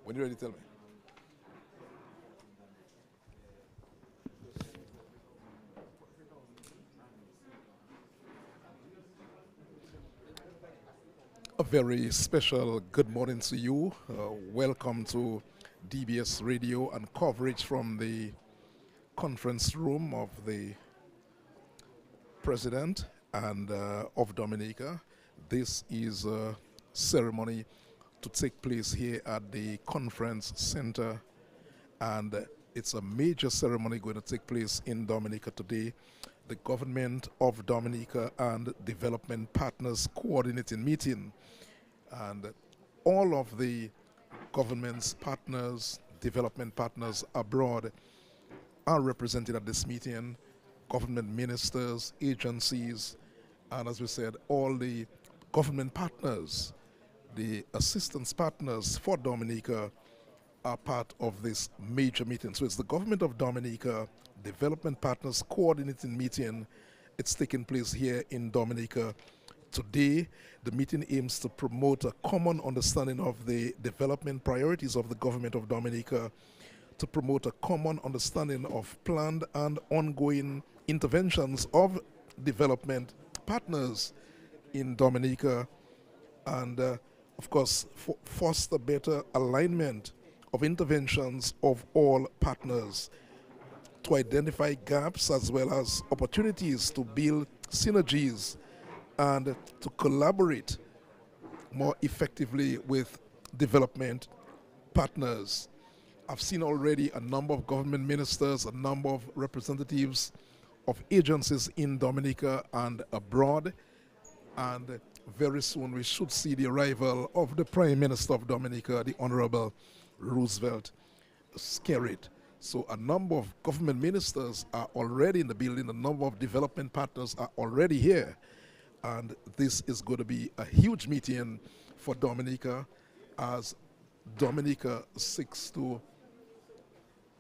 When you're ready, tell me. A very special good morning to you. Welcome to DBS Radio and coverage from the conference room of the President and of Dominica. This is a ceremony to take place here at the conference center, and it's a major ceremony going to take place in Dominica today. The government of Dominica and development partners coordinating meeting, and all of the government's partners, development partners abroad are represented at this meeting. Government ministers, agencies, and as we said, all the government partners, the assistance partners for Dominica are part of this major meeting. So it's the government of Dominica, development partners coordinating meeting. It's taking place here in Dominica today. The meeting aims to promote a common understanding of the development priorities of the government of Dominica, to promote a common understanding of planned and ongoing interventions of development partners in Dominica, and of course foster better alignment of interventions of all partners, to identify gaps as well as opportunities to build synergies and to collaborate more effectively with development partners. I've seen already a number of government ministers, a number of representatives of agencies in Dominica and abroad, and very soon we should see the arrival of the Prime Minister of Dominica, the Honorable Roosevelt Skerrit. So a number of government ministers are already in the building, a number of development partners are already here, and this is going to be a huge meeting for Dominica as Dominica seeks to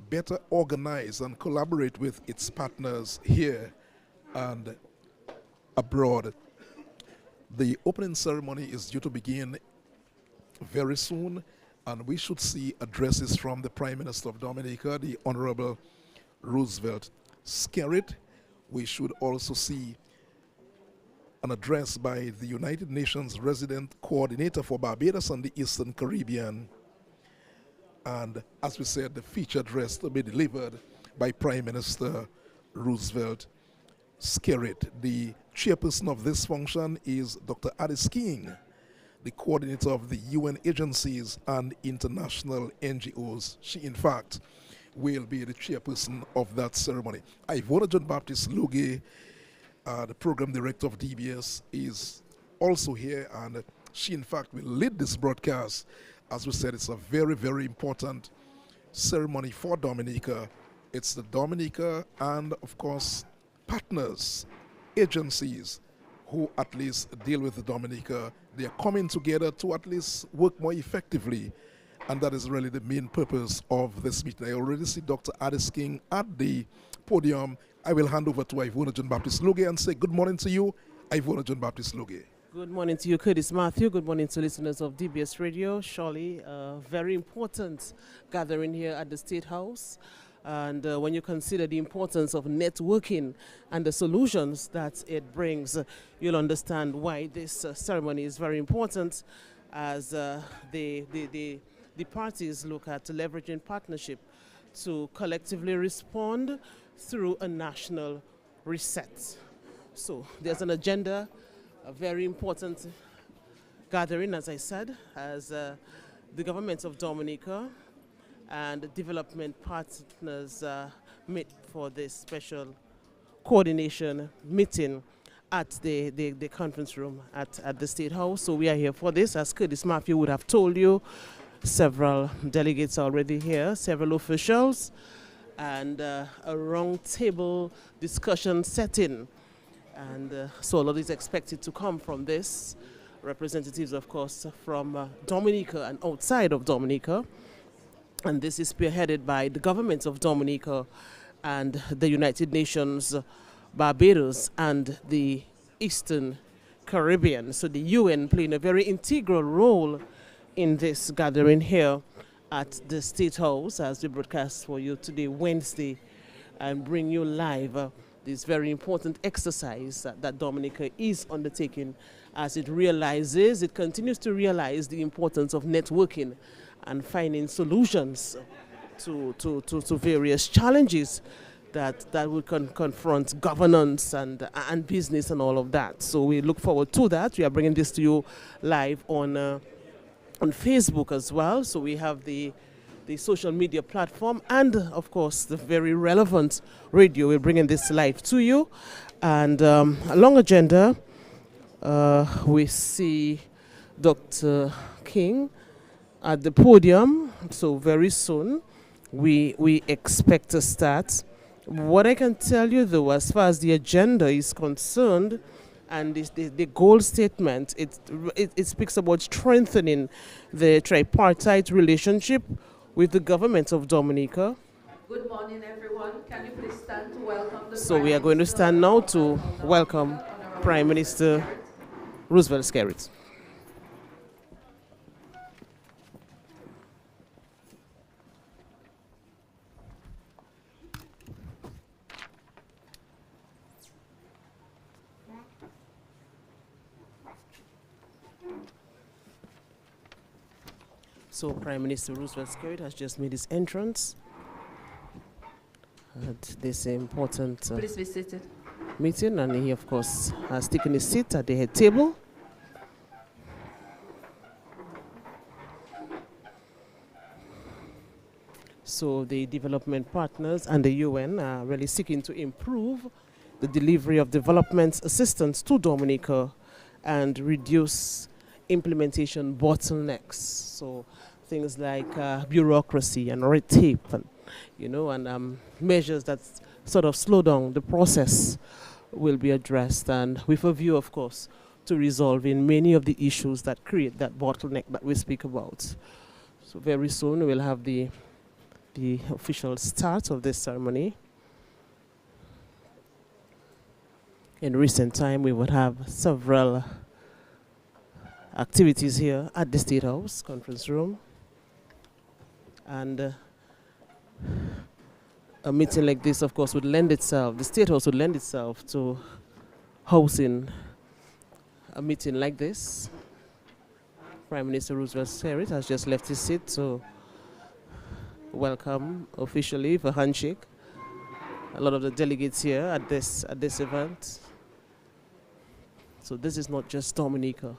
better organize and collaborate with its partners here and abroad. The opening ceremony is due to begin very soon, and we should see addresses from the Prime Minister of Dominica, the Honorable Roosevelt Skerrit. We should also see an address by the United Nations Resident Coordinator for Barbados and the Eastern Caribbean. And as we said, the feature address to be delivered by Prime Minister Roosevelt Skerrit. The chairperson of this function is Dr. Addis King, the coordinator of the UN agencies and international NGOs. She, in fact, will be the chairperson of that ceremony. Ivona John Baptist Luge, the program director of DBS, is also here, and she, in fact, will lead this broadcast. As we said, it's a very, very important ceremony for Dominica. It's the Dominica and, of course, partners, agencies who at least deal with the Dominica. They are coming together to at least work more effectively, and that is really the main purpose of this meeting. I already see Dr. Addis King at the podium. I will hand over to Ivona John Baptist Luge and say good morning to you, Ivona John Baptist Luge. Good morning to you, Curtis Matthew. Good morning to listeners of DBS Radio. Surely a very important gathering here at the State House. And when you consider the importance of networking and the solutions that it brings, you'll understand why this ceremony is very important as the parties look at leveraging partnership to collectively respond through a national reset. So there's an agenda, a very important gathering, as I said, as the government of Dominica and development partners meet for this special coordination meeting at the conference room at the State House. So we are here for this. As Curtis Matthew would have told you, several delegates are already here, several officials, and a round table discussion setting. And so a lot is expected to come from this. Representatives, of course, from Dominica and outside of Dominica. And this is spearheaded by the government of Dominica and the United Nations, Barbados, and the Eastern Caribbean. So the UN playing a very integral role in this gathering here at the State House as we broadcast for you today, Wednesday, and bring you live this very important exercise that Dominica is undertaking as it continues to realize the importance of networking and finding solutions to various challenges that will confront governance and business and all of that. So we look forward to that. We are bringing this to you live on Facebook as well. So we have the social media platform and, of course, the very relevant radio. We're bringing this live to you. And a long agenda, we see Dr. King at the podium. So very soon, we expect to start. What I can tell you, though, as far as the agenda is concerned, and the goal statement, it speaks about strengthening the tripartite relationship with the government of Dominica. Good morning, everyone. Can you please stand to welcome the So we are going to stand now to welcome Prime Minister Roosevelt Skerrit. So Prime Minister Roosevelt Skerrit has just made his entrance at this important Please be seated. meeting, and he, of course, has taken his seat at the head table. So the development partners and the UN are really seeking to improve the delivery of development assistance to Dominica and reduce implementation bottlenecks. So things like bureaucracy and red tape and measures that sort of slow down the process will be addressed, and with a view, of course, to resolving many of the issues that create that bottleneck that we speak about. So very soon we'll have the official start of this ceremony. In recent time, we would have several activities here at the State House conference room, and a meeting like this, of course, would lend itself, the State House would lend itself to hosting a meeting like this. Prime Minister Roosevelt Skerrit has just left his seat to welcome officially for handshake a lot of the delegates here at this event. So this is not just Dominica.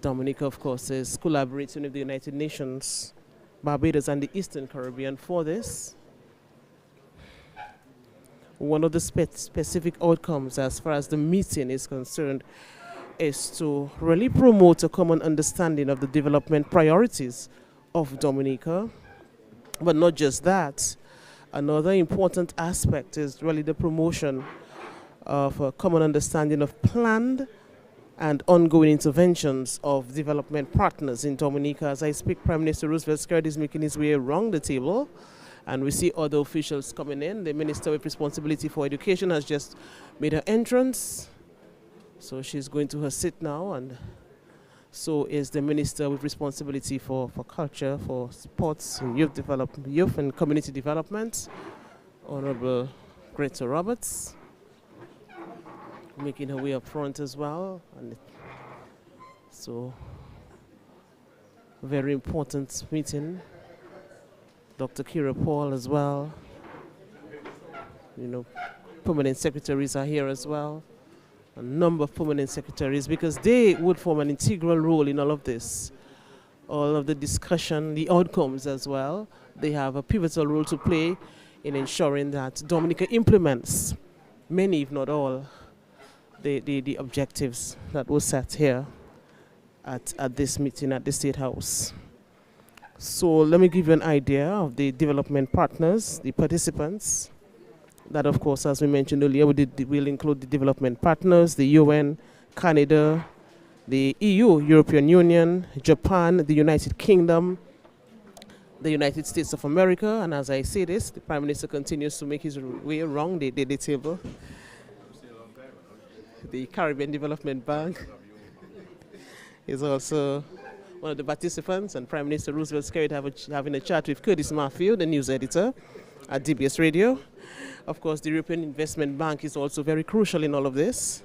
Dominica, of course, is collaborating with the United Nations, Barbados, and the Eastern Caribbean for this. One of the specific outcomes as far as the meeting is concerned is to really promote a common understanding of the development priorities of Dominica. But not just that. Another important aspect is really the promotion of a common understanding of planned and ongoing interventions of development partners in Dominica. As I speak, Prime Minister Roosevelt Skerrit is making his way around the table, and we see other officials coming in. The Minister with responsibility for education has just made her entrance, so she's going to her seat now, and so is the Minister with responsibility for culture, for sports, and youth and community development, Honorable Greta Roberts, making her way up front as well. And so, very important meeting. Dr. Kira Paul as well. Permanent secretaries are here as well. A number of permanent secretaries, because they would form an integral role in all of this. All of the discussion, the outcomes as well. They have a pivotal role to play in ensuring that Dominica implements many, if not all, the objectives that were set here at this meeting at the State House. So let me give you an idea of the development partners, the participants. That, of course, as we mentioned earlier, will include the development partners, the UN, Canada, the EU, European Union, Japan, the United Kingdom, the United States of America. And as I say this, the Prime Minister continues to make his way around the table. The Caribbean Development Bank is also one of the participants, and Prime Minister Roosevelt Skerrit having a chat with Curtis Matthew, the news editor at DBS Radio. Of course, the European Investment Bank is also very crucial in all of this.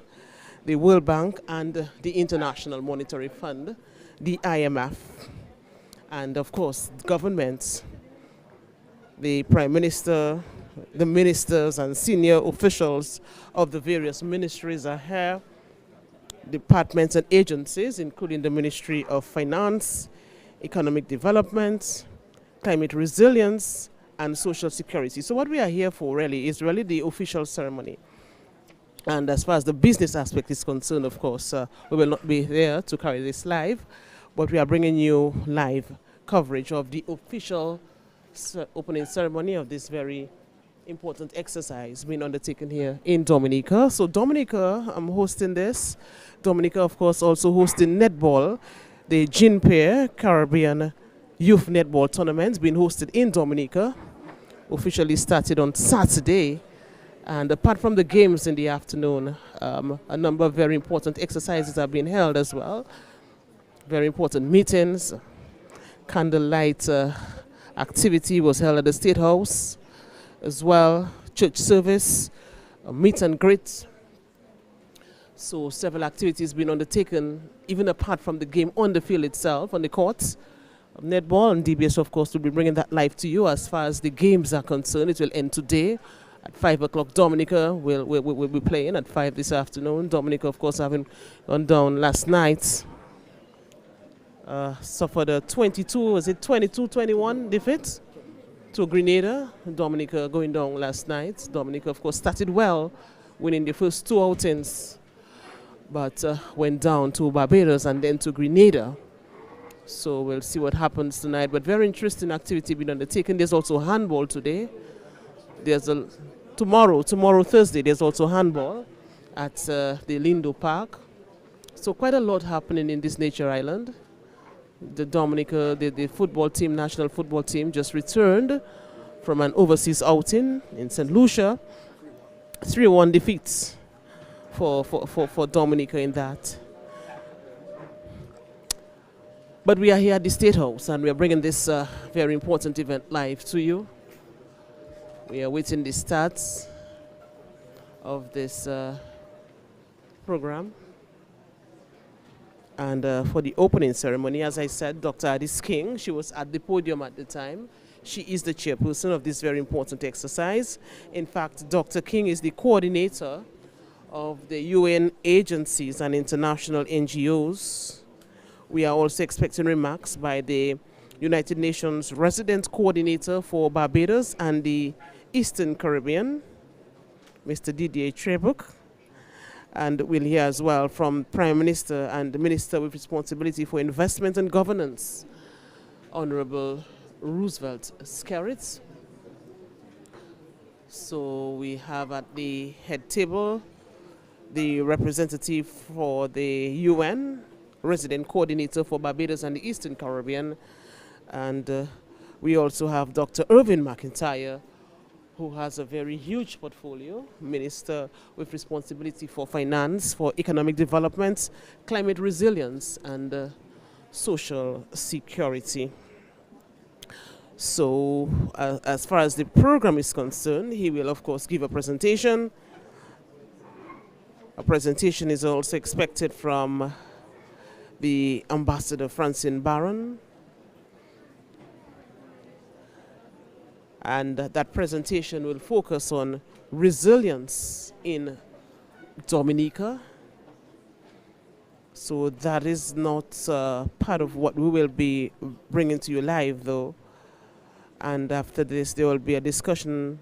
The World Bank and the International Monetary Fund, the IMF, and of course, governments, the Prime Minister, the ministers and senior officials of the various ministries are here, departments and agencies, including the Ministry of Finance, Economic Development, Climate Resilience, and Social Security. So what we are here for really is really the official ceremony. And as far as the business aspect is concerned, of course, we will not be there to carry this live, but we are bringing you live coverage of the official opening ceremony of this very important exercise being undertaken here in Dominica. So Dominica, I'm hosting this. Dominica, of course, also hosting netball. The Jinpei Caribbean Youth Netball Tournament being hosted in Dominica. Officially started on Saturday. And apart from the games in the afternoon, a number of very important exercises are being held as well. Very important meetings. Candlelight activity was held at the State House as well, church service, meet and greet. So several activities being undertaken, even apart from the game on the field itself, on the courts. Netball and DBS, of course, will be bringing that live to you as far as the games are concerned. It will end today at 5 o'clock. Dominica will be playing at 5 this afternoon. Dominica, of course, having gone down last night. Suffered a 22-21 defeat to Grenada. Dominica going down last night. Dominica, of course, started well, winning the first two outings, but went down to Barbados and then to Grenada. So we'll see what happens tonight. But very interesting activity being undertaken. There's also handball today. There's tomorrow, Thursday, there's also handball at the Lindo Park. So quite a lot happening in this nature island. The Dominica, the football team, national football team, just returned from an overseas outing in St. Lucia. 3-1 defeats for Dominica in that. But we are here at the State House and we are bringing this very important event live to you. We are waiting the start of this program. And for the opening ceremony, as I said, Dr. Addis King, she was at the podium at the time. She is the chairperson of this very important exercise. In fact, Dr. King is the coordinator of the UN agencies and international NGOs. We are also expecting remarks by the United Nations resident coordinator for Barbados and the Eastern Caribbean, Mr. Didier Trebuk. And we'll hear as well from Prime Minister and the Minister with responsibility for investment and governance, Honorable Roosevelt Skerrit. So we have at the head table the representative for the UN, resident coordinator for Barbados and the Eastern Caribbean. And we also have Dr. Irvin McIntyre, who has a very huge portfolio, minister with responsibility for finance, for economic development, climate resilience, and social security. So as far as the program is concerned, he will, of course, give a presentation. A presentation is also expected from the Ambassador Francine Barron. And that presentation will focus on resilience in Dominica. So that is not part of what we will be bringing to you live, though. And after this, there will be a discussion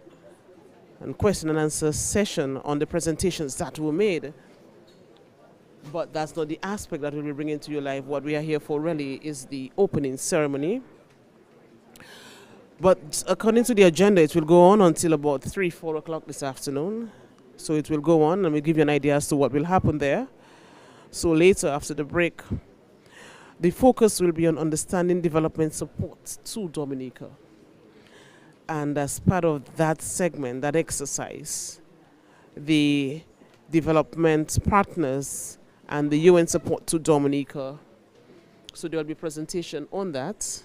and question and answer session on the presentations that were made. But that's not the aspect that we'll be bringing to you live. What we are here for really is the opening ceremony. But according to the agenda, it will go on until about 3-4 o'clock this afternoon. So it will go on, and we'll give you an idea as to what will happen there. So later, after the break, the focus will be on understanding development support to Dominica. And as part of that segment, that exercise, the development partners and the UN support to Dominica So there will be presentation on that.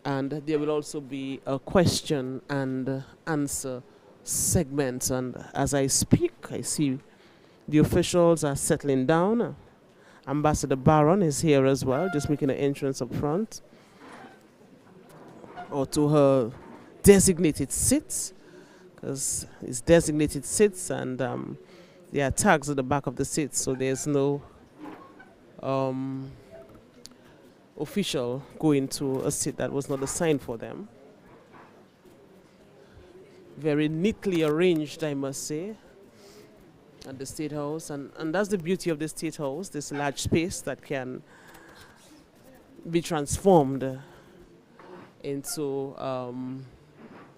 And there will also be a question and answer segment. And as I speak, I see the officials are settling down. Ambassador Baron is here as well, just making an entrance up front, or to her designated seats, because it's designated seats, and there are tags at the back of the seats, so there's no official going to a seat that was not assigned for them. Very neatly arranged, I must say, at the State House, and that's the beauty of the State House, this large space that can be transformed into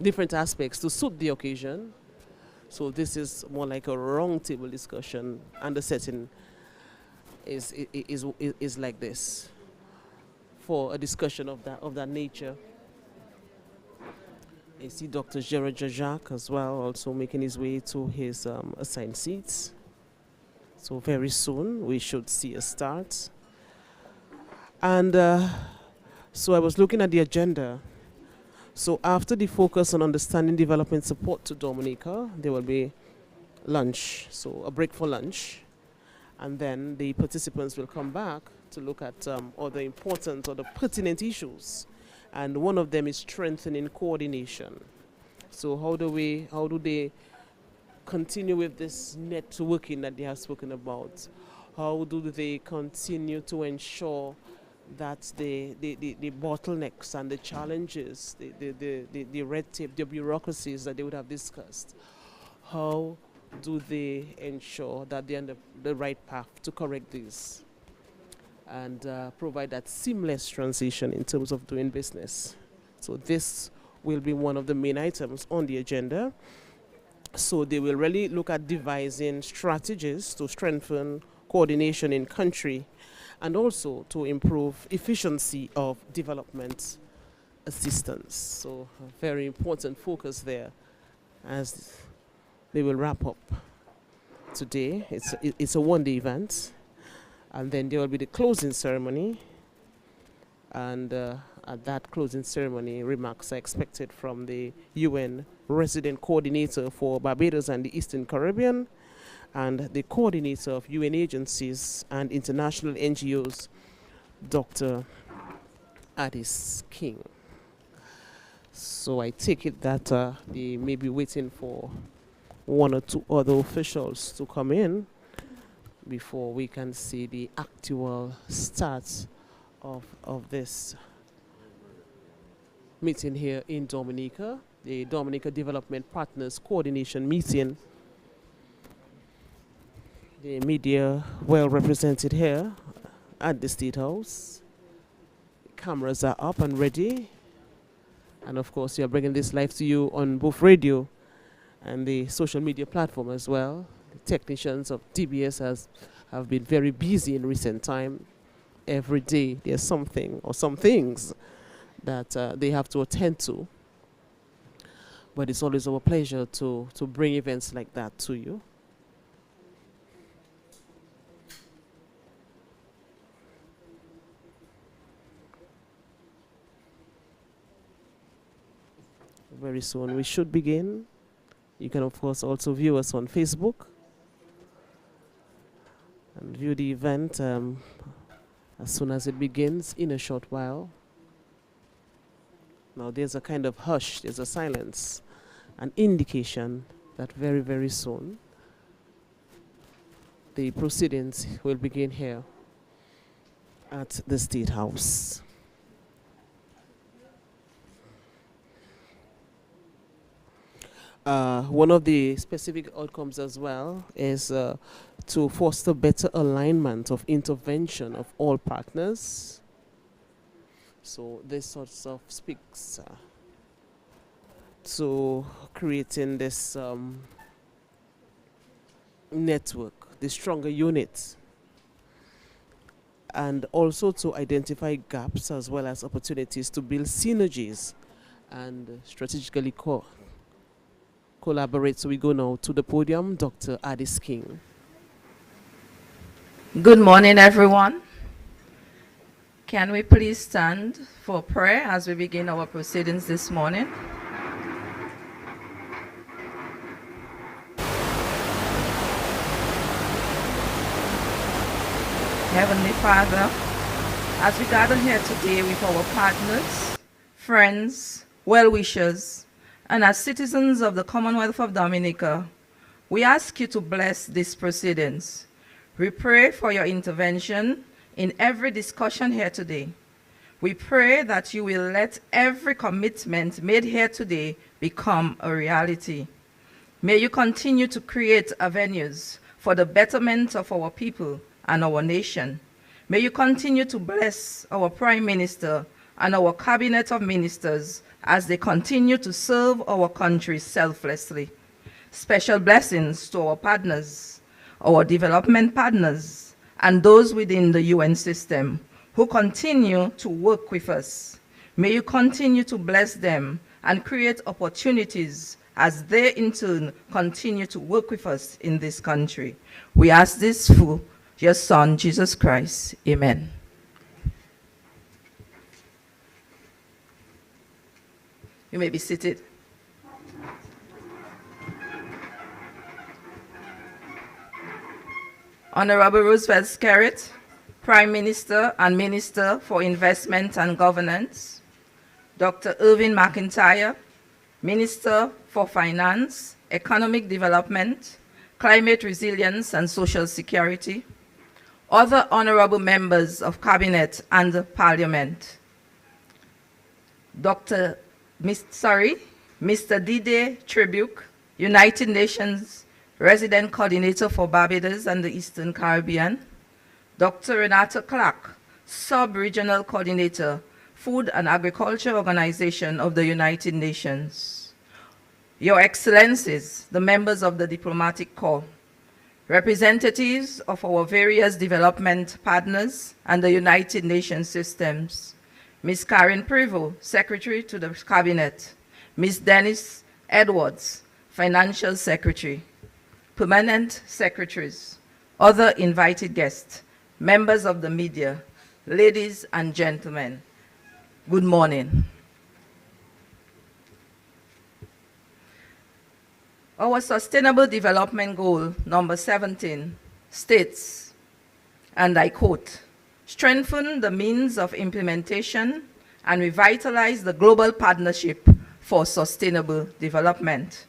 different aspects to suit the occasion. So this is more like a round table discussion, and the setting is like this for a discussion of that nature. I see Dr. Gerard Jacques as well, also making his way to his assigned seats. So very soon we should see a start. And so I was looking at the agenda. So after the focus on understanding development support to Dominica, there will be lunch, so a break for lunch. And then the participants will come back to look at other important or the pertinent issues. And one of them is strengthening coordination. So how do they continue with this networking that they have spoken about? How do they continue to ensure that the bottlenecks and the challenges, the red tape, the bureaucracies that they would have discussed, how do they ensure that they're on the right path to correct these and provide that seamless transition in terms of doing business? So this will be one of the main items on the agenda. So they will really look at devising strategies to strengthen coordination in country and also to improve efficiency of development assistance. So a very important focus there as they will wrap up today. It's a one-day event. And then there will be the closing ceremony. And at that closing ceremony, remarks are expected from the UN Resident Coordinator for Barbados and the Eastern Caribbean, and the Coordinator of UN agencies and international NGOs, Dr. Addis King. So I take it that they may be waiting for one or two other officials to come in before we can see the actual start of this meeting here in Dominica, the Dominica Development Partners Coordination Meeting. The media well represented here at the State House. The cameras are up and ready. And of course, we are bringing this live to you on both radio and the social media platform as well. The technicians of DBS have been very busy in recent time. Every day there's something or some things that they have to attend to. But it's always our pleasure to bring events like that to you. Very soon we should begin. You can of course also view us on Facebook and view the event as soon as it begins in a short while. Now there's a kind of hush, there's a silence, an indication that very, very soon the proceedings will begin here at the State House. One of the specific outcomes as well is to foster better alignment of intervention of all partners. So this sort of speaks to creating this network, the stronger unit, and also to identify gaps as well as opportunities to build synergies and strategically collaborate. So we go now to the podium, Dr. Addis King. Good morning, everyone. Can we please stand for prayer as we begin our proceedings this morning? Heavenly Father, as we gather here today with our partners, friends, well-wishers, and as citizens of the Commonwealth of Dominica, we ask you to bless these proceedings. We pray for your intervention in every discussion here today. We pray that you will let every commitment made here today become a reality. May you continue to create avenues for the betterment of our people and our nation. May you continue to bless our Prime Minister and our Cabinet of Ministers as they continue to serve our country selflessly. Special blessings to our partners, our development partners, and those within the UN system who continue to work with us. May you continue to bless them and create opportunities as they in turn continue to work with us in this country. We ask this through your Son, Jesus Christ. Amen. You may be seated. Honorable Roosevelt Skerrit, Prime Minister and Minister for Investment and Governance. Dr. Irving McIntyre, Minister for Finance, Economic Development, Climate Resilience and Social Security. Other honorable members of Cabinet and Parliament. Mr. Didier Tribuc, United Nations Resident Coordinator for Barbados and the Eastern Caribbean. Dr. Renata Clark, Sub-Regional Coordinator, Food and Agriculture Organization of the United Nations. Your Excellencies, the members of the Diplomatic Corps, representatives of our various development partners and the United Nations systems, Ms. Karen Prevost, Secretary to the Cabinet, Ms. Dennis Edwards, Financial Secretary, Permanent Secretaries, other invited guests, members of the media, ladies and gentlemen, good morning. Our Sustainable Development Goal, number 17, states, and I quote, strengthen the means of implementation and revitalize the global partnership for sustainable development.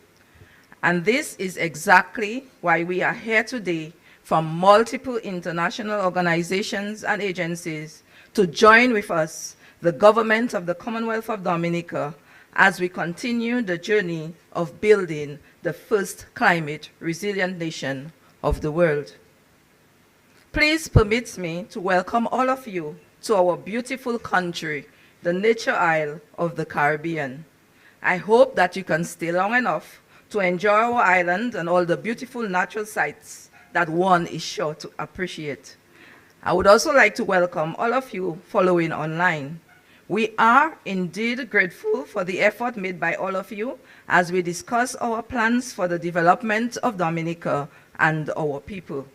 And this is exactly why we are here today from multiple international organizations and agencies to join with us, the government of the Commonwealth of Dominica, as we continue the journey of building the first climate resilient nation of the world. Please permit me to welcome all of you to our beautiful country, the Nature Isle of the Caribbean. I hope that you can stay long enough to enjoy our island and all the beautiful natural sights that one is sure to appreciate. I would also like to welcome all of you following online. We are indeed grateful for the effort made by all of you as we discuss our plans for the development of Dominica and our people.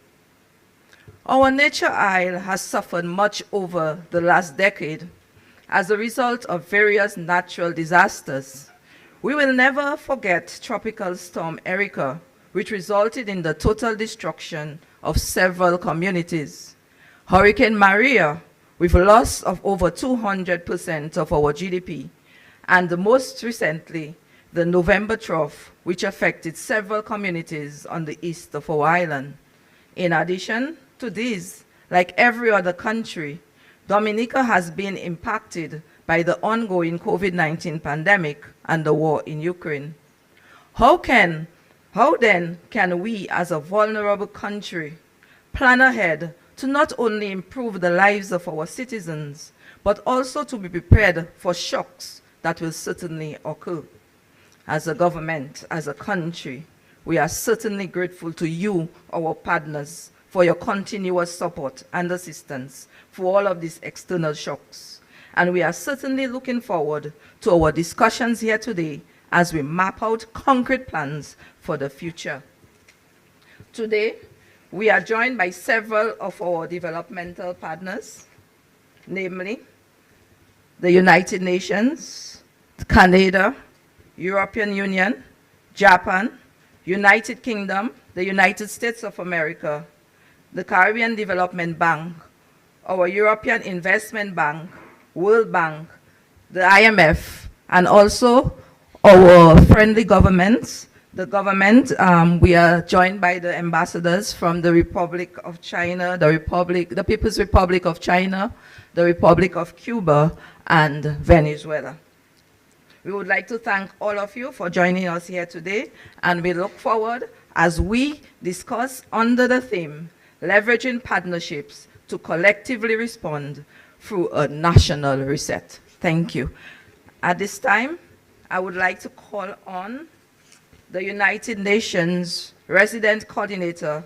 Our Nature Isle has suffered much over the last decade as a result of various natural disasters. We will never forget Tropical Storm Erica, which resulted in the total destruction of several communities. Hurricane Maria, with a loss of over 200% of our GDP, and most recently, the November trough, which affected several communities on the east of our island. In addition to these, like every other country, Dominica has been impacted by the ongoing COVID-19 pandemic and the war in Ukraine. How then can we, as a vulnerable country, plan ahead to not only improve the lives of our citizens, but also to be prepared for shocks that will certainly occur? As a government, as a country, we are certainly grateful to you, our partners, for your continuous support and assistance for all of these external shocks. And we are certainly looking forward to our discussions here today as we map out concrete plans for the future. Today, we are joined by several of our developmental partners, namely the United Nations, Canada, European Union, Japan, United Kingdom, the United States of America, the Caribbean Development Bank, our European Investment Bank, World Bank, the IMF, and also our friendly governments. The government, we are joined by the ambassadors from the Republic of China, the People's Republic of China, the Republic of Cuba, and Venezuela. We would like to thank all of you for joining us here today, and we look forward as we discuss under the theme, leveraging partnerships to collectively respond through a national reset. Thank you. At this time, I would like to call on the United Nations Resident Coordinator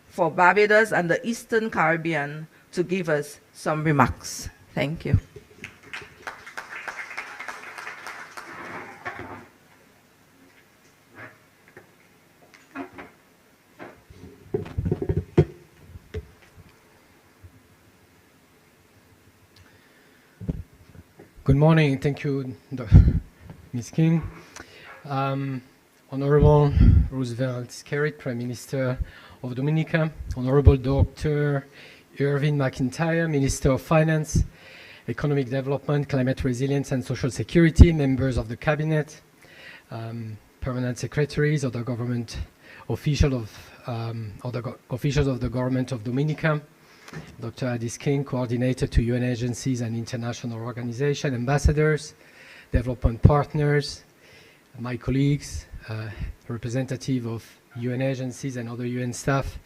for Barbados and the Eastern Caribbean to give us some remarks. Thank you. Good morning. Thank you, Ms. King. Honorable Roosevelt Skerrit, Prime Minister of Dominica, Honorable Dr. Irving McIntyre, Minister of Finance, Economic Development, Climate Resilience and Social Security, members of the Cabinet, permanent secretaries, other government officials of the government of Dominica, Dr. Addis King, coordinator to UN agencies and international organizations, ambassadors, development partners, my colleagues, representative of UN agencies and other UN staff.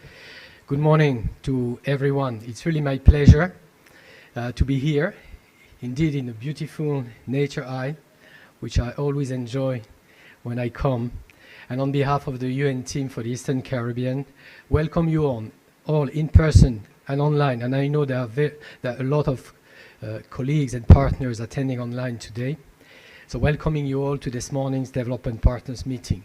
Good morning to everyone. It's really my pleasure to be here, indeed in a beautiful nature eye, which I always enjoy when I come. And on behalf of the UN team for the Eastern Caribbean, welcome you all in person and online. And I know there are a lot of colleagues and partners attending online today. So welcoming you all to this morning's Development Partners meeting.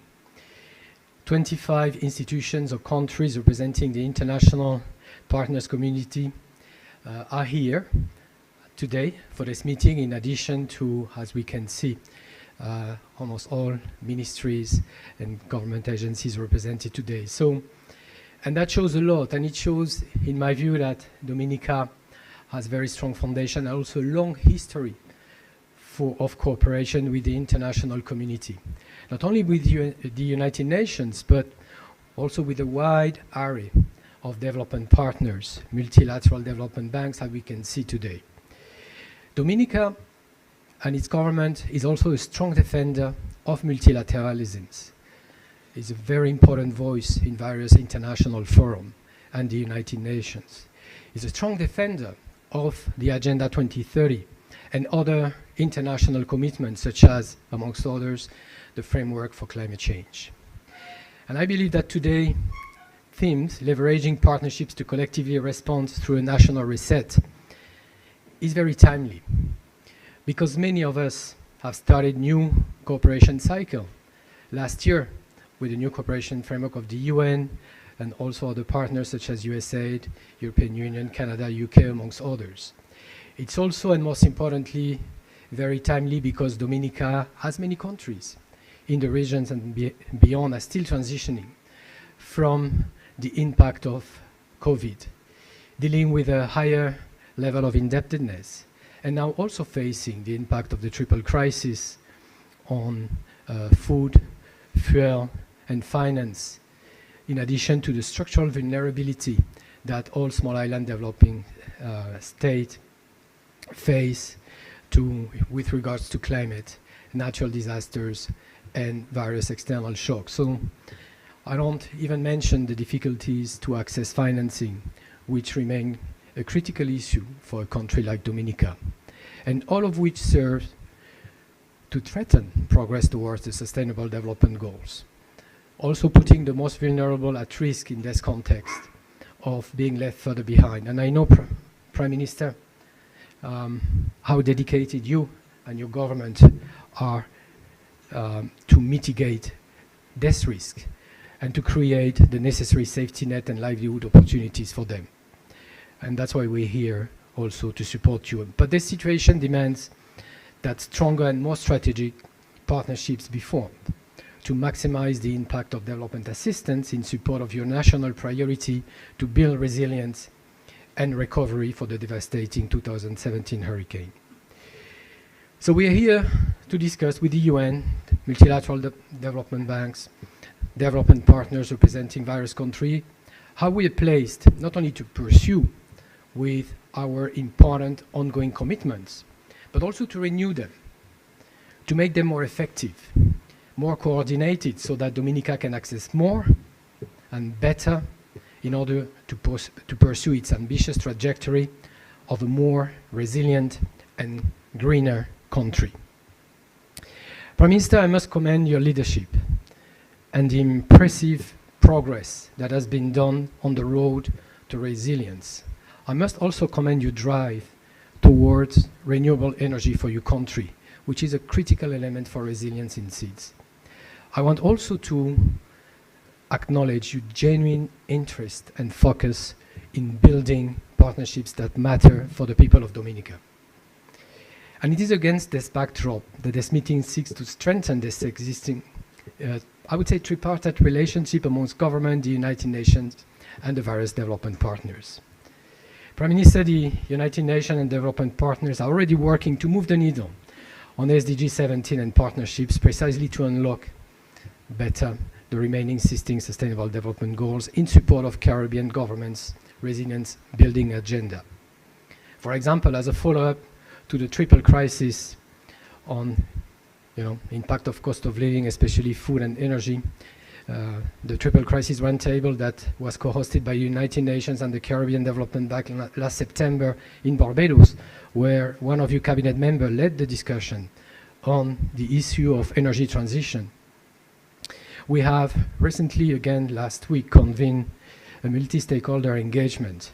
25 institutions or countries representing the international partners community are here today for this meeting, in addition to, as we can see, almost all ministries and government agencies represented today. And that shows a lot, and it shows, in my view, that Dominica has very strong foundation and also a long history of cooperation with the international community, not only with the United Nations, but also with a wide array of development partners, multilateral development banks, as we can see today. Dominica and its government is also a strong defender of multilateralism. It's a very important voice in various international forums and the United Nations. It's a strong defender of the Agenda 2030 and other international commitments, such as, amongst others, the framework for climate change. And I believe that today, themes leveraging partnerships to collectively respond through a national reset is very timely, because many of us have started new cooperation cycle last year with the new cooperation framework of the UN and also other partners such as USAID, European Union, Canada, UK, amongst others. It's also, and most importantly, very timely because Dominica, as many countries in the regions and beyond, are still transitioning from the impact of COVID, dealing with a higher level of indebtedness, and now also facing the impact of the triple crisis on food, fuel, and finance, in addition to the structural vulnerability that all small island developing states face with regards to climate, natural disasters, and various external shocks. So I don't even mention the difficulties to access financing, which remain a critical issue for a country like Dominica, and all of which serves to threaten progress towards the Sustainable Development Goals. Also putting the most vulnerable at risk in this context of being left further behind. And I know, Prime Minister, how dedicated you and your government are to mitigate this risk and to create the necessary safety net and livelihood opportunities for them. And that's why we're here also to support you. But this situation demands that stronger and more strategic partnerships be formed to maximize the impact of development assistance in support of your national priority to build resilience and recovery for the devastating 2017 hurricane. So we are here to discuss with the UN, multilateral development banks, development partners representing various countries, how we are placed not only to pursue with our important ongoing commitments, but also to renew them, to make them more effective, more coordinated, so that Dominica can access more and better in order to pursue its ambitious trajectory of a more resilient and greener country. Prime Minister, I must commend your leadership and the impressive progress that has been done on the road to resilience. I must also commend your drive towards renewable energy for your country, which is a critical element for resilience in seeds. I want also to acknowledge your genuine interest and focus in building partnerships that matter for the people of Dominica. And it is against this backdrop that this meeting seeks to strengthen this existing, I would say, tripartite relationship amongst government, the United Nations, and the various development partners. Prime Minister, the United Nations and development partners are already working to move the needle on SDG 17 and partnerships precisely to unlock better the remaining 16 Sustainable Development Goals in support of Caribbean governments' resilience building agenda. For example, as a follow-up to the triple crisis on impact of cost of living, especially food and energy, the Triple Crisis Roundtable that was co-hosted by the United Nations and the Caribbean Development Bank last September in Barbados, where one of your cabinet members led the discussion on the issue of energy transition. We have recently, again last week, convened a multi-stakeholder engagement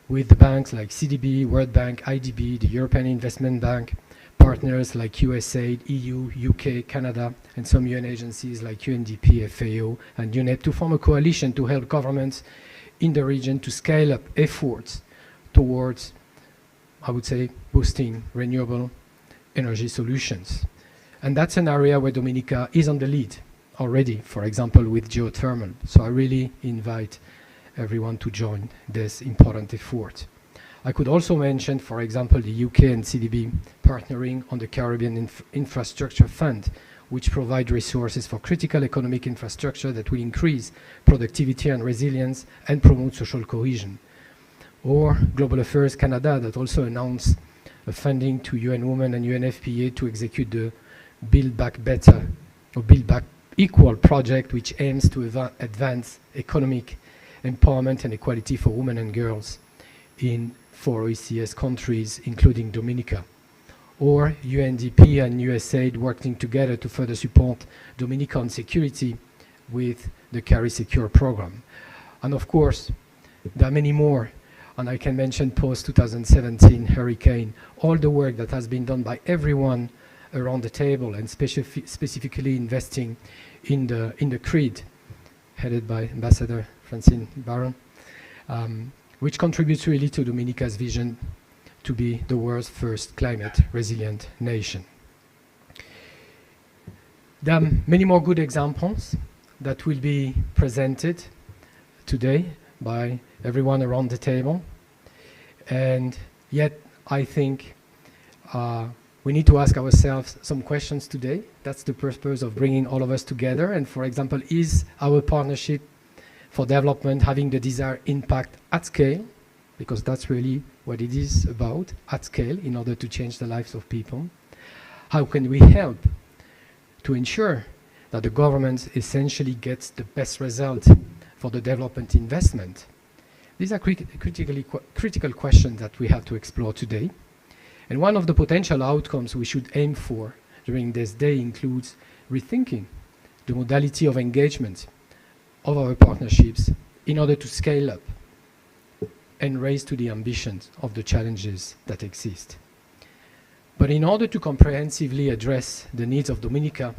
with the banks like CDB, World Bank, IDB, the European Investment Bank, partners like USAID, EU, UK, Canada, and some UN agencies like UNDP, FAO, and UNEP to form a coalition to help governments in the region to scale up efforts towards, I would say, boosting renewable energy solutions. And that's an area where Dominica is on the lead already, for example, with geothermal. So I really invite everyone to join this important effort. I could also mention, for example, the UK and CDB partnering on the Caribbean Infrastructure Fund, which provide resources for critical economic infrastructure that will increase productivity and resilience and promote social cohesion. Or Global Affairs Canada that also announced a funding to UN Women and UNFPA to execute the Build Back Better or Build Back Equal project, which aims to advance economic empowerment and equality for women and girls in 4 OECS countries, including Dominica. Or UNDP and USAID working together to further support Dominica on security with the Carry Secure program. And of course, there are many more, and I can mention post-2017 hurricane, all the work that has been done by everyone around the table, and specifically investing in the CREED, headed by Ambassador Francine Baron, which contributes really to Dominica's vision to be the world's first climate resilient nation. There are many more good examples that will be presented today by everyone around the table. And yet, I think we need to ask ourselves some questions today. That's the purpose of bringing all of us together. And for example, is our partnership for development having the desired impact at scale? Because that's really what it is about, at scale, in order to change the lives of people. How can we help to ensure that the government essentially gets the best result for the development investment? These are critical questions that we have to explore today. And one of the potential outcomes we should aim for during this day includes rethinking the modality of engagement of our partnerships in order to scale up and raise to the ambitions of the challenges that exist. But in order to comprehensively address the needs of Dominica,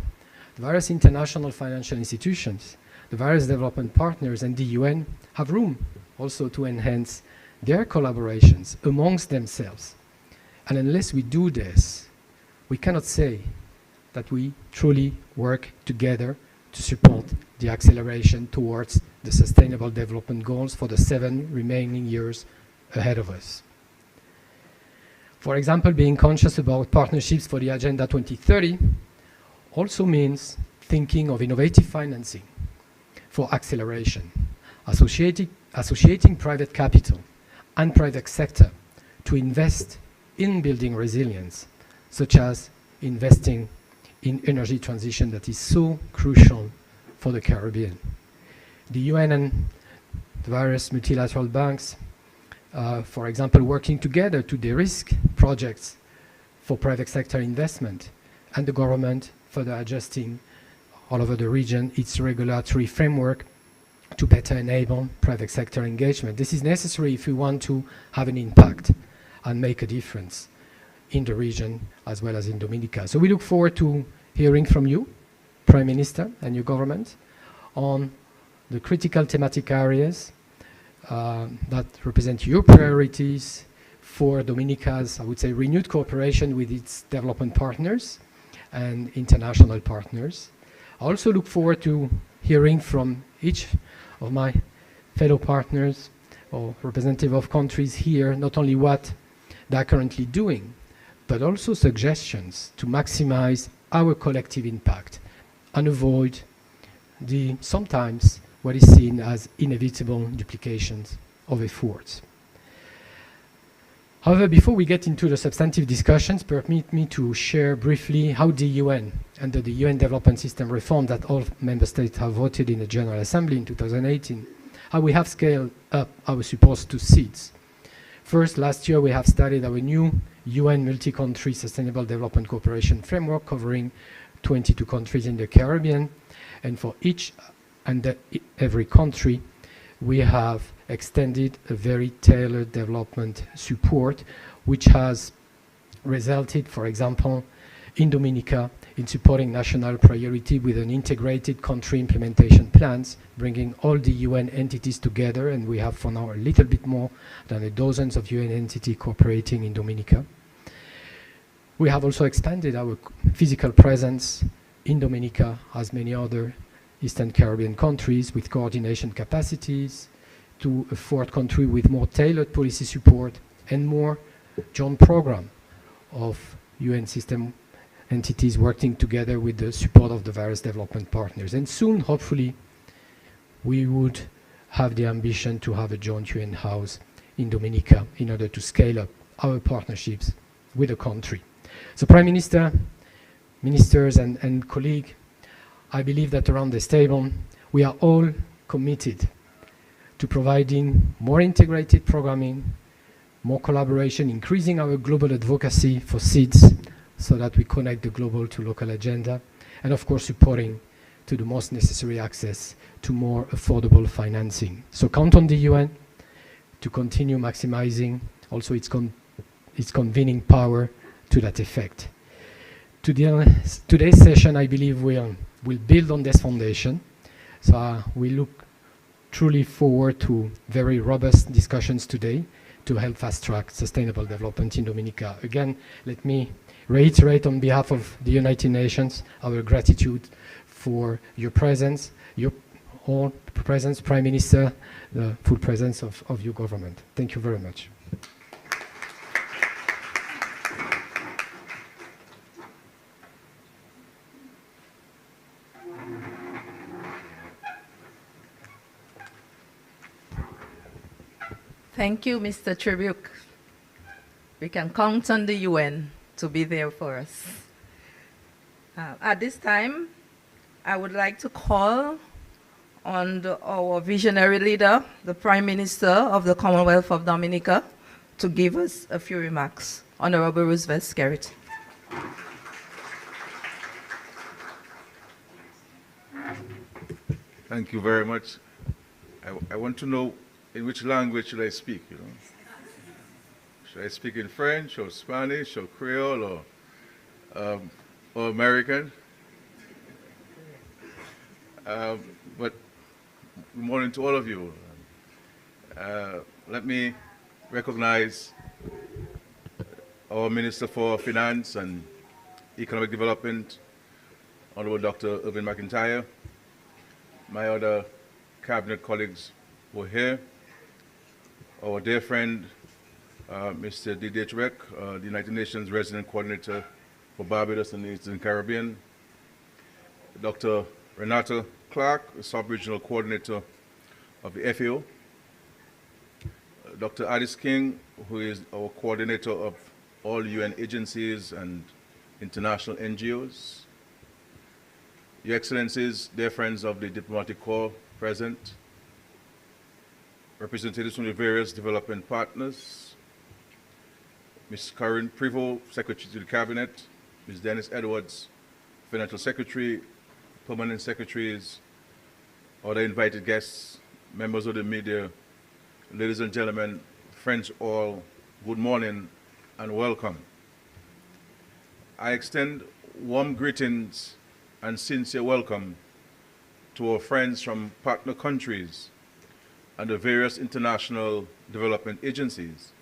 the various international financial institutions, the various development partners, and the UN have room also to enhance their collaborations amongst themselves. And unless we do this, we cannot say that we truly work together to support the acceleration towards the Sustainable Development Goals for the 7 remaining years ahead of us. For example, being conscious about partnerships for the Agenda 2030 also means thinking of innovative financing for acceleration, associating private capital and private sector to invest in building resilience, such as investing in energy transition that is so crucial for the Caribbean. The UN and the various multilateral banks, for example, working together to de-risk projects for private sector investment, and the government further adjusting all over the region its regulatory framework to better enable private sector engagement. This is necessary if we want to have an impact and make a difference in the region as well as in Dominica. So we look forward to hearing from you, Prime Minister, and your government on the critical thematic areas that represent your priorities for Dominica's, I would say, renewed cooperation with its development partners and international partners. I also look forward to hearing from each of my fellow partners or representative of countries here, not only what they're currently doing, but also suggestions to maximize our collective impact and avoid the sometimes what is seen as inevitable duplications of efforts. However, before we get into the substantive discussions, permit me to share briefly how the UN, under the UN Development System reform that all member states have voted in the General Assembly in 2018, how we have scaled up our support to seeds. First, last year we have started our new UN multi-country sustainable development cooperation framework covering 22 countries in the Caribbean, and for each and every country we have extended a very tailored development support, which has resulted, for example, in Dominica, in supporting national priority with an integrated country implementation plans, bringing all the UN entities together, and we have for now a little bit more than a dozens of UN entities cooperating in Dominica. We have also expanded our physical presence in Dominica, as many other Eastern Caribbean countries, with coordination capacities, to a 4th country with more tailored policy support and more joint program of UN system entities working together with the support of the various development partners. And soon, hopefully, we would have the ambition to have a joint UN house in Dominica in order to scale up our partnerships with the country. So Prime Minister, ministers and colleagues, I believe that around this table, we are all committed to providing more integrated programming, more collaboration, increasing our global advocacy for seeds so that we connect the global to local agenda, and of course supporting to the most necessary access to more affordable financing. So count on the UN to continue maximizing also its convening power to that effect. Today's session, I believe, will build on this foundation. So we look truly forward to very robust discussions today to help fast-track sustainable development in Dominica. Again, let me reiterate on behalf of the United Nations our gratitude for your presence, your all presence, Prime Minister, the full presence of your government. Thank you very much. Thank you, Mr. Tribuk. We can count on the UN to be there for us. At this time, I would like to call on our visionary leader, the Prime Minister of the Commonwealth of Dominica, to give us a few remarks. Honorable Roosevelt Skerrit. Thank you very much. I want to know in which language should I speak, you know? Should I speak in French or Spanish or Creole or American? But good morning to all of you. Let me recognize our Minister for Finance and Economic Development, Honorable Dr. Irvin McIntyre, my other cabinet colleagues who are here, our dear friend, Mr. Didier Trek, the United Nations Resident Coordinator for Barbados and the Eastern Caribbean, Dr. Renata Clark, the Sub-Regional Coordinator of the FAO, Dr. Addis King, who is our coordinator of all UN agencies and international NGOs, Your Excellencies, dear friends of the Diplomatic Corps present, representatives from the various development partners, Ms. Karen Privo, Secretary to the Cabinet, Ms. Dennis Edwards, Financial Secretary, Permanent Secretaries, other invited guests, members of the media, ladies and gentlemen, friends all, good morning and welcome. I extend warm greetings and sincere welcome to our friends from partner countries and the various international development agencies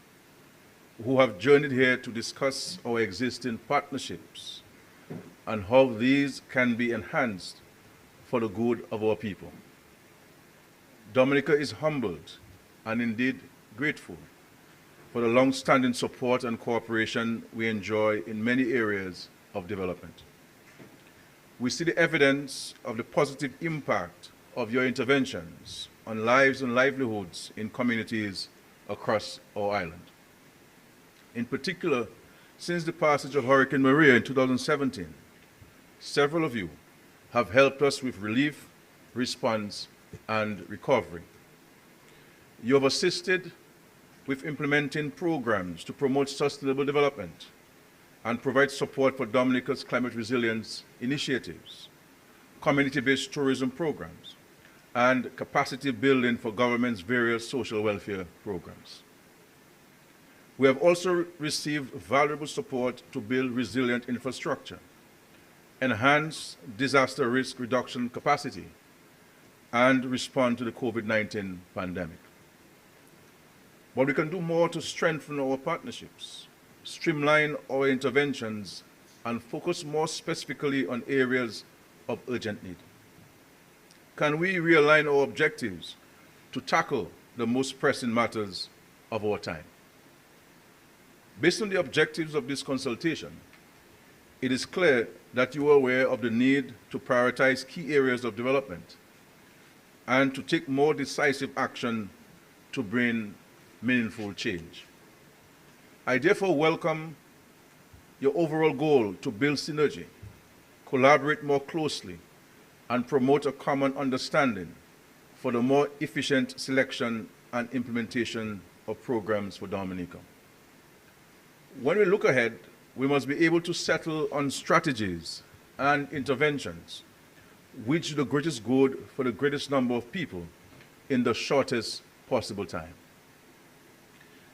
who have journeyed here to discuss our existing partnerships and how these can be enhanced for the good of our people. Dominica is humbled and indeed grateful for the long-standing support and cooperation we enjoy in many areas of development. We see the evidence of the positive impact of your interventions on lives and livelihoods in communities across our island. In particular, since the passage of Hurricane Maria in 2017, several of you have helped us with relief, response, and recovery. You have assisted with implementing programs to promote sustainable development and provide support for Dominica's climate resilience initiatives, community-based tourism programs, and capacity building for government's various social welfare programs. We have also received valuable support to build resilient infrastructure, enhance disaster risk reduction capacity, and respond to the COVID-19 pandemic. But we can do more to strengthen our partnerships, streamline our interventions, and focus more specifically on areas of urgent need. Can we realign our objectives to tackle the most pressing matters of our time? Based on the objectives of this consultation, it is clear that you are aware of the need to prioritize key areas of development and to take more decisive action to bring meaningful change. I therefore welcome your overall goal to build synergy, collaborate more closely, and promote a common understanding for the more efficient selection and implementation of programs for Dominica. When we look ahead, we must be able to settle on strategies and interventions which do the greatest good for the greatest number of people in the shortest possible time.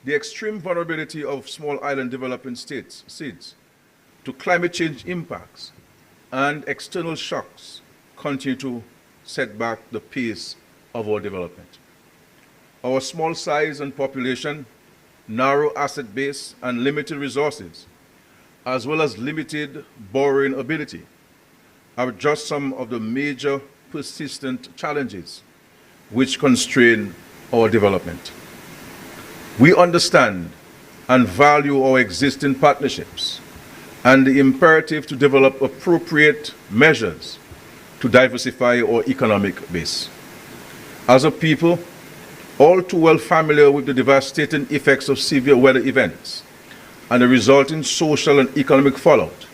The extreme vulnerability of small island developing states to climate change impacts and external shocks continue to set back the pace of our development. Our small size and population, narrow asset base, and limited resources, as well as limited borrowing ability, are just some of the major persistent challenges which constrain our development. We understand and value our existing partnerships and the imperative to develop appropriate measures to diversify our economic base. As a people, all too well familiar with the devastating effects of severe weather events and the resulting social and economic fallout,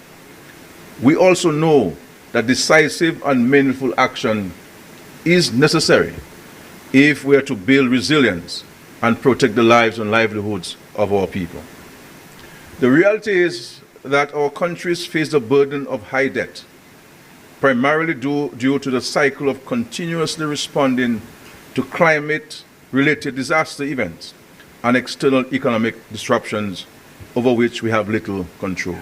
we also know that decisive and meaningful action is necessary if we are to build resilience and protect the lives and livelihoods of our people. The reality is that our countries face the burden of high debt, primarily due to the cycle of continuously responding to climate-related disaster events and external economic disruptions over which we have little control.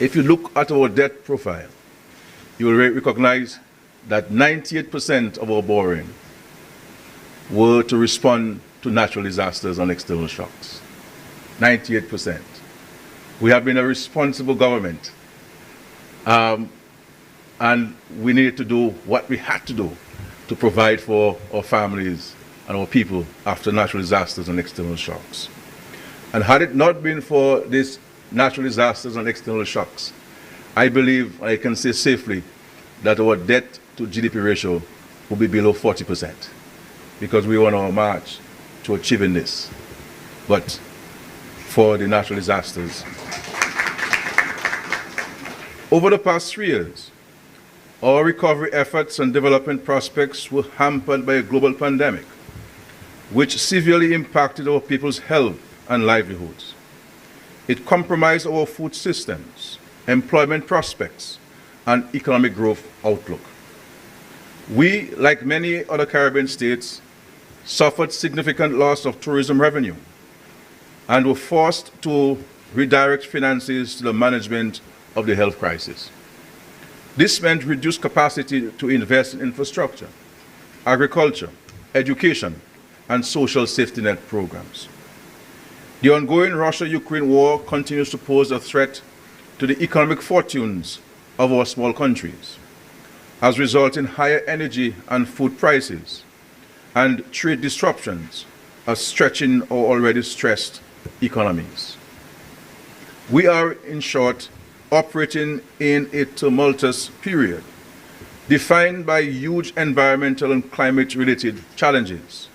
If you look at our debt profile, you will recognize that 98% of our borrowing were to respond to natural disasters and external shocks. 98%. We have been a responsible government, and we needed to do what we had to do to provide for our families and our people after natural disasters and external shocks. And had it not been for these natural disasters and external shocks, I believe I can say safely that our debt to GDP ratio will be below 40%, because we were on our march to achieving this. But for the natural disasters, over the past 3 years, our recovery efforts and development prospects were hampered by a global pandemic, which severely impacted our people's health and livelihoods. It compromised our food systems, employment prospects, and economic growth outlook. We, like many other Caribbean states, suffered significant loss of tourism revenue and were forced to redirect finances to the management of the health crisis. This meant reduced capacity to invest in infrastructure, agriculture, education, and social safety net programs. The ongoing Russia-Ukraine war continues to pose a threat to the economic fortunes of our small countries, as resulting in higher energy and food prices and trade disruptions are stretching our already stressed economies. We are, in short, operating in a tumultuous period, defined by huge environmental and climate-related challenges,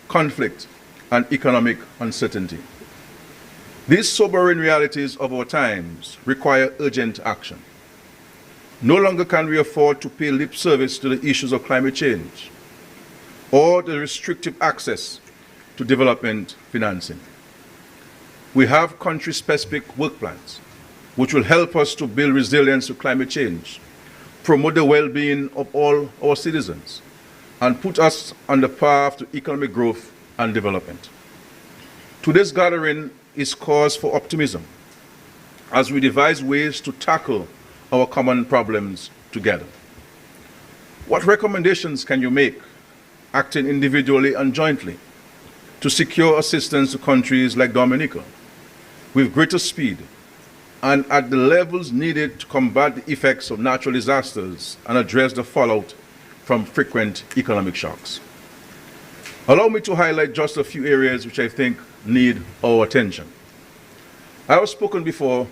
conflict, and economic uncertainty. These sobering realities of our times require urgent action. No longer can we afford to pay lip service to the issues of climate change or the restrictive access to development financing. We have country-specific work plans which will help us to build resilience to climate change, promote the well-being of all our citizens, and put us on the path to economic growth and development. Today's gathering is cause for optimism as we devise ways to tackle our common problems together. What recommendations can you make, acting individually and jointly, to secure assistance to countries like Dominica with greater speed and at the levels needed to combat the effects of natural disasters and address the fallout from frequent economic shocks? Allow me to highlight just a few areas which I think need our attention. I have spoken before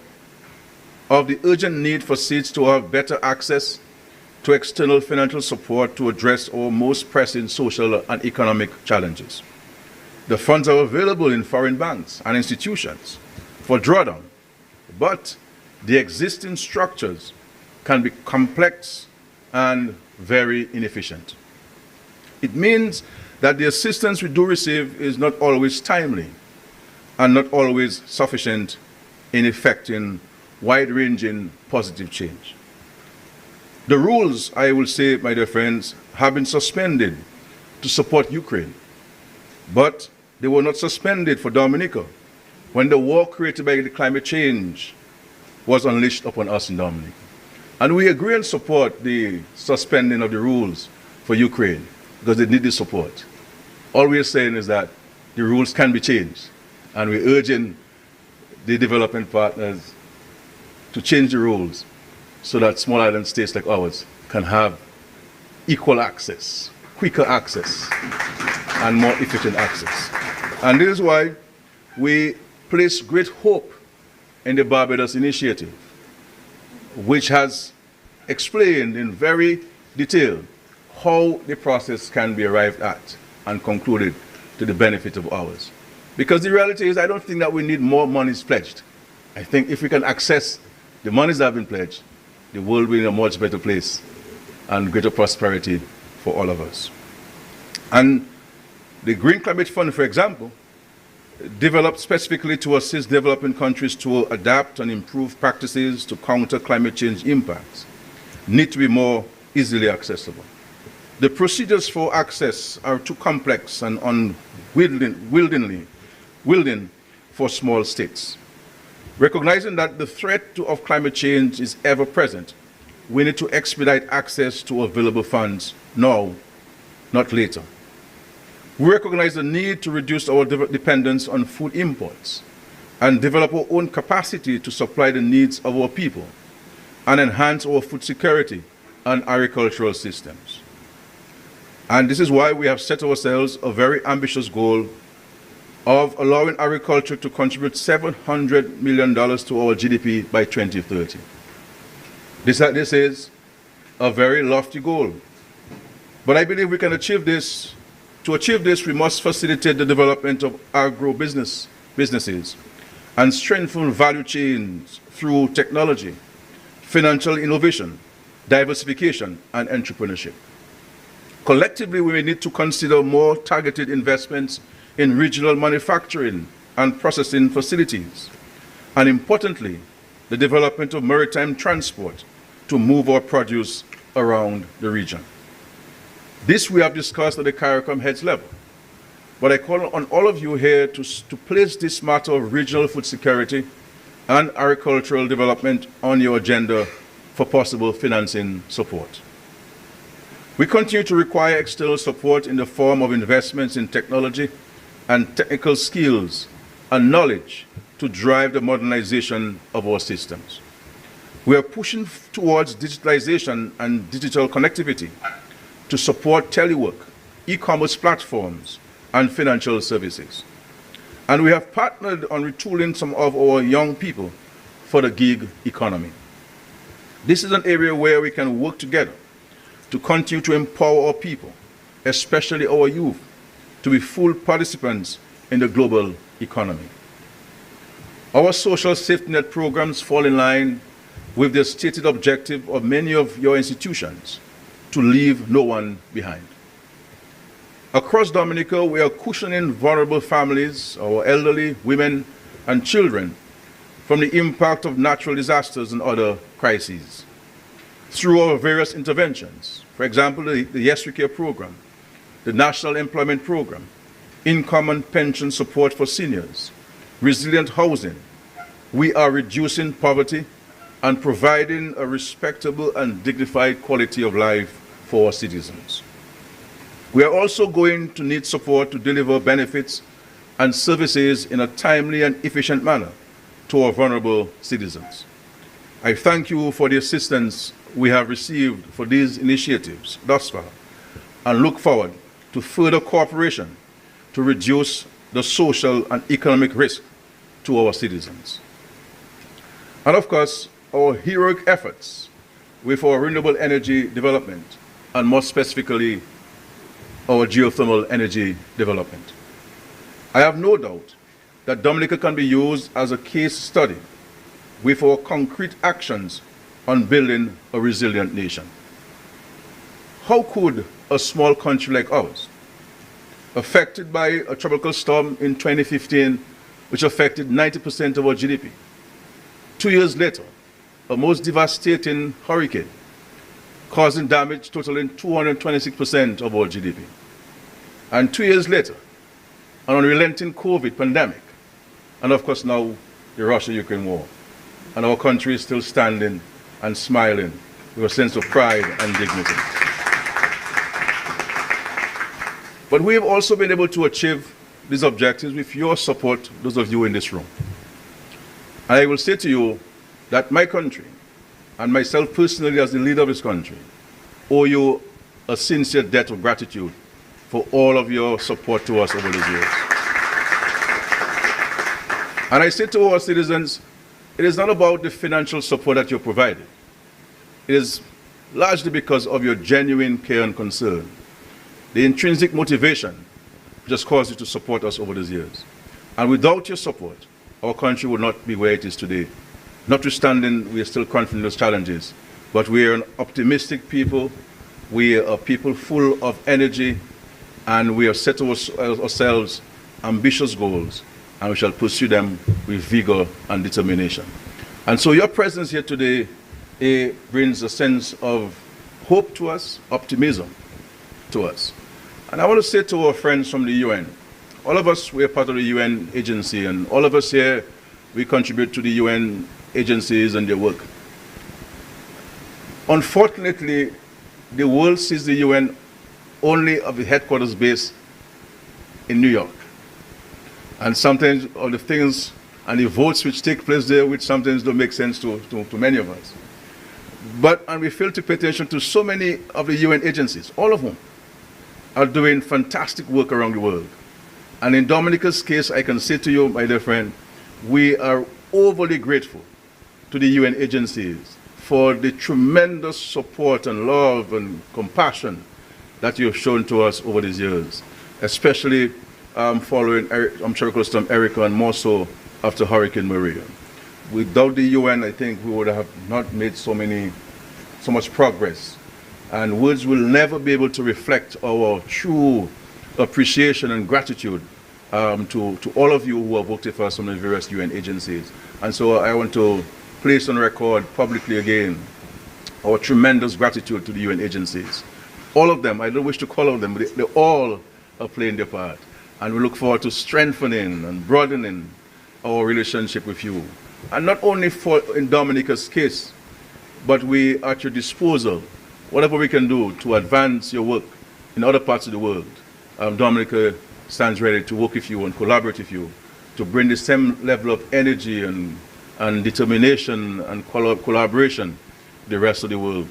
of the urgent need for states to have better access to external financial support to address our most pressing social and economic challenges. The funds are available in foreign banks and institutions for drawdown, but the existing structures can be complex and very inefficient. It means that the assistance we do receive is not always timely and not always sufficient in effecting wide-ranging positive change. The rules, I will say, my dear friends, have been suspended to support Ukraine, but they were not suspended for Dominica when the war created by the climate change was unleashed upon us in Dominica. And we agree and support the suspending of the rules for Ukraine because they need the support. All we are saying is that the rules can be changed, and we're urging the development partners to change the rules so that small island states like ours can have equal access, quicker access, and more efficient access. And this is why we place great hope in the Barbados initiative, which has explained in very detail how the process can be arrived at and concluded to the benefit of ours. Because the reality is, I don't think that we need more monies pledged. I think if we can access the monies that have been pledged, the world will be in a much better place and greater prosperity for all of us. And the Green Climate Fund, for example, developed specifically to assist developing countries to adapt and improve practices to counter climate change impacts, need to be more easily accessible. The procedures for access are too complex and unwielding for small states. Recognizing that the threat of climate change is ever present, we need to expedite access to available funds now, not later. We recognize the need to reduce our dependence on food imports and develop our own capacity to supply the needs of our people and enhance our food security and agricultural systems. And this is why we have set ourselves a very ambitious goal of allowing agriculture to contribute $700 million to our GDP by 2030. This is a very lofty goal. But I believe we can achieve this. To achieve this, we must facilitate the development of businesses and strengthen value chains through technology, financial innovation, diversification, and entrepreneurship. Collectively, we may need to consider more targeted investments in regional manufacturing and processing facilities, and importantly, the development of maritime transport to move our produce around the region. This we have discussed at the CARICOM heads level, but I call on all of you here to place this matter of regional food security and agricultural development on your agenda for possible financing support. We continue to require external support in the form of investments in technology and technical skills and knowledge to drive the modernization of our systems. We are pushing towards digitalization and digital connectivity to support telework, e-commerce platforms, and financial services. And we have partnered on retooling some of our young people for the gig economy. This is an area where we can work together to continue to empower our people, especially our youth, to be full participants in the global economy. Our social safety net programs fall in line with the stated objective of many of your institutions to leave no one behind. Across Dominica, we are cushioning vulnerable families, our elderly, women, and children from the impact of natural disasters and other crises through our various interventions. For example, the Yes We Care program, the National Employment Program, income and pension support for seniors, resilient housing. We are reducing poverty and providing a respectable and dignified quality of life for our citizens. We are also going to need support to deliver benefits and services in a timely and efficient manner to our vulnerable citizens. I thank you for the assistance we have received for these initiatives thus far and look forward to further cooperation to reduce the social and economic risk to our citizens. And of course, our heroic efforts with our renewable energy development, and more specifically, our geothermal energy development. I have no doubt that Dominica can be used as a case study with our concrete actions on building a resilient nation. How could a small country like ours, affected by a tropical storm in 2015, which affected 90% of our GDP, 2 years later, a most devastating hurricane, causing damage totaling 226% of our GDP, and 2 years later, an unrelenting COVID pandemic, and of course now the Russia-Ukraine war, and our country is still standing and smiling with a sense of pride and dignity. But we have also been able to achieve these objectives with your support, those of you in this room. And I will say to you that my country, and myself personally as the leader of this country, owe you a sincere debt of gratitude for all of your support to us over these years. And I say to our citizens, it is not about the financial support that you're provided. It is largely because of your genuine care and concern, the intrinsic motivation which has caused you to support us over these years. And without your support, our country would not be where it is today. Notwithstanding, we are still confronting those challenges, but we are an optimistic people. We are a people full of energy, and we have set ourselves ambitious goals, and we shall pursue them with vigor and determination. And so your presence here today brings a sense of hope to us, optimism to us. And I want to say to our friends from the UN, all of us, we are part of the UN agency, and all of us here, we contribute to the UN agencies and their work. Unfortunately, the world sees the UN only of the headquarters base in New York. And sometimes all the things and the votes which take place there, which sometimes don't make sense to many of us. And we fail to pay attention to so many of the UN agencies, all of whom are doing fantastic work around the world. And in Dominica's case, I can say to you, my dear friend, we are overly grateful to the UN agencies for the tremendous support and love and compassion that you have shown to us over these years, especially following Tropical Storm Erica, and more so after Hurricane Maria. Without the UN, I think we would have not made so much progress. And words will never be able to reflect our true appreciation and gratitude to all of you who have worked with us from the various UN agencies. And so I want to place on record publicly again our tremendous gratitude to the UN agencies. All of them, I don't wish to call out them, but they all are playing their part. And we look forward to strengthening and broadening our relationship with you. And not only in Dominica's case, but we are at your disposal, whatever we can do to advance your work in other parts of the world. Dominica stands ready to work with you and collaborate with you to bring the same level of energy and determination and collaboration to the rest of the world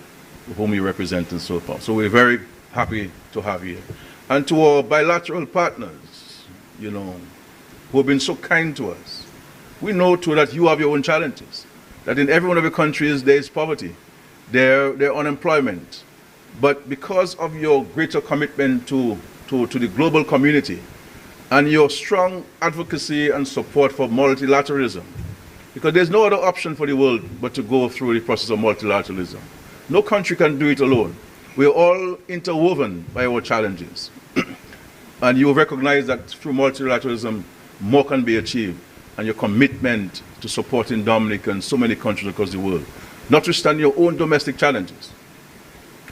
whom you represent and so forth. So we're very happy to have you. And to our bilateral partners, you know, who have been so kind to us. We know too that you have your own challenges, that in every one of your countries there is poverty, there unemployment. But because of your greater commitment to the global community and your strong advocacy and support for multilateralism, because there's no other option for the world but to go through the process of multilateralism. No country can do it alone. We're all interwoven by our challenges. And you recognize that through multilateralism, more can be achieved. And your commitment to supporting Dominica and so many countries across the world, notwithstanding your own domestic challenges,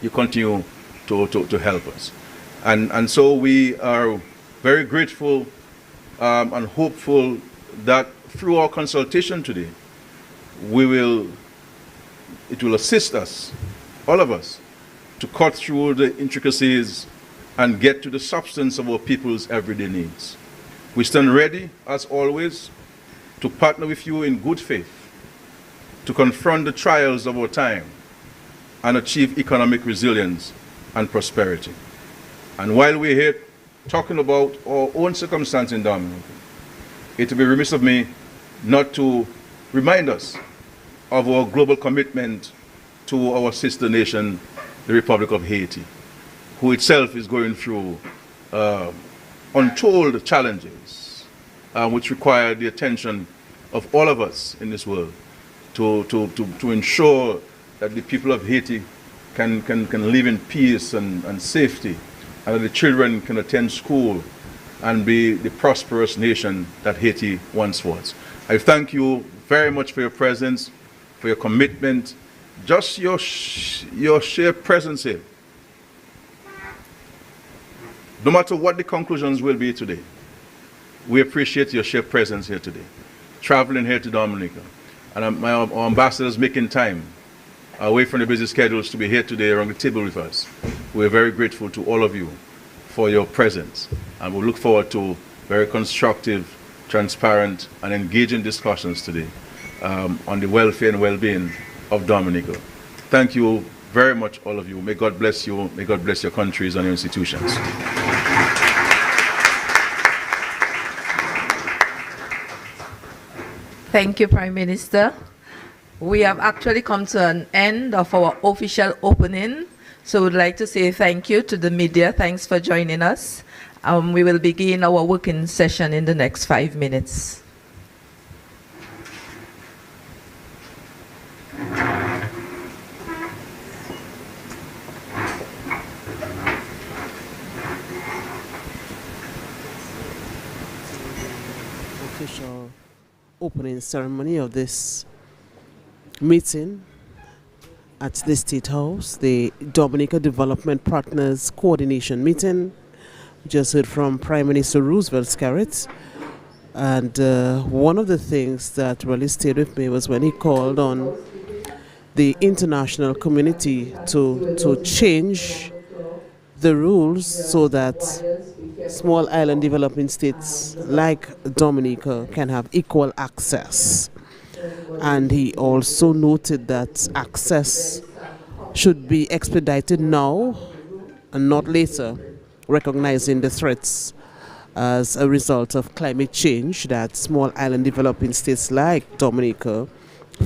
you continue to help us. And so we are very grateful and hopeful that through our consultation today, it will assist us, all of us, to cut through the intricacies and get to the substance of our people's everyday needs. We stand ready, as always, to partner with you in good faith, to confront the trials of our time and achieve economic resilience and prosperity. And while we're here talking about our own circumstance in Dominica, it would be remiss of me not to remind us of our global commitment to our sister nation, the Republic of Haiti, who itself is going through untold challenges which require the attention of all of us in this world to ensure that the people of Haiti can live in peace and safety, and that the children can attend school and be the prosperous nation that Haiti once was. I thank you very much for your presence, for your commitment, just your sheer presence here. No matter what the conclusions will be today, we appreciate your sheer presence here today, traveling here to Dominica. And our ambassadors making time away from the busy schedules to be here today around the table with us. We're very grateful to all of you for your presence. And we look forward to very constructive, transparent, and engaging discussions today on the welfare and well-being of Dominica. Thank you very much, all of you. May God bless you. May God bless your countries and your institutions. Thank you, Prime Minister. We have actually come to an end of our official opening. So we'd like to say thank you to the media. Thanks for joining us. We will begin our working session in the next 5 minutes. Official opening ceremony of this meeting at the State House, the Dominica Development Partners Coordination Meeting. We just heard from Prime Minister Roosevelt Scarrett, and one of the things that really stayed with me was when he called on the international community to change the rules so that small island developing states like Dominica can have equal access. And he also noted that access should be expedited now and not later, recognizing the threats as a result of climate change that small island developing states like Dominica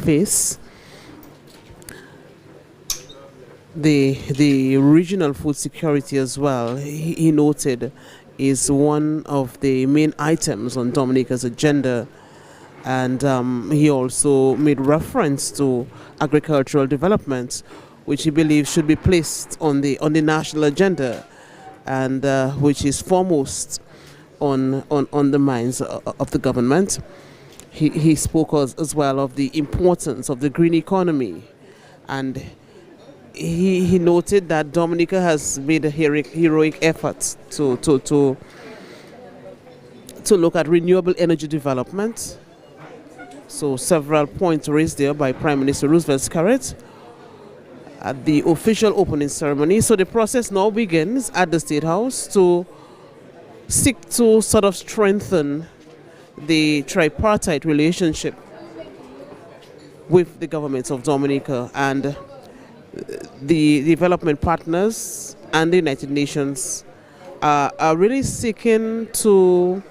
face. The regional food security as well, he noted, is one of the main items on Dominica's agenda. And he also made reference to agricultural development, which he believes should be placed on the national agenda, and which is foremost on the minds of the government. He spoke as well of the importance of the green economy, and he noted that Dominica has made a heroic effort to look at renewable energy development. So several points raised there by Prime Minister Roosevelt Scarrett at the official opening ceremony. So the process now begins at the State House to seek to sort of strengthen the tripartite relationship with the governments of Dominica and the development partners and the United Nations are really seeking to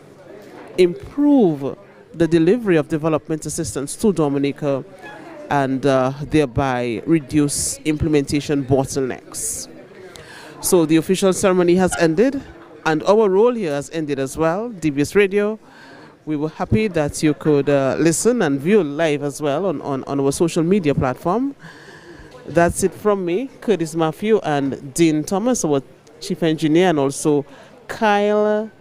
improve the delivery of development assistance to Dominica and thereby reduce implementation bottlenecks. So the official ceremony has ended and our role here has ended as well. DBS Radio, we were happy that you could listen and view live as well on our social media platform. That's it from me, Curtis Matthew, and Dean Thomas, our chief engineer, and also Kyle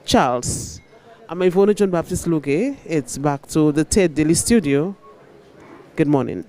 Charles. I'm Yvonne John Baptist Luge. It's back to the Ted Daily Studio. Good morning.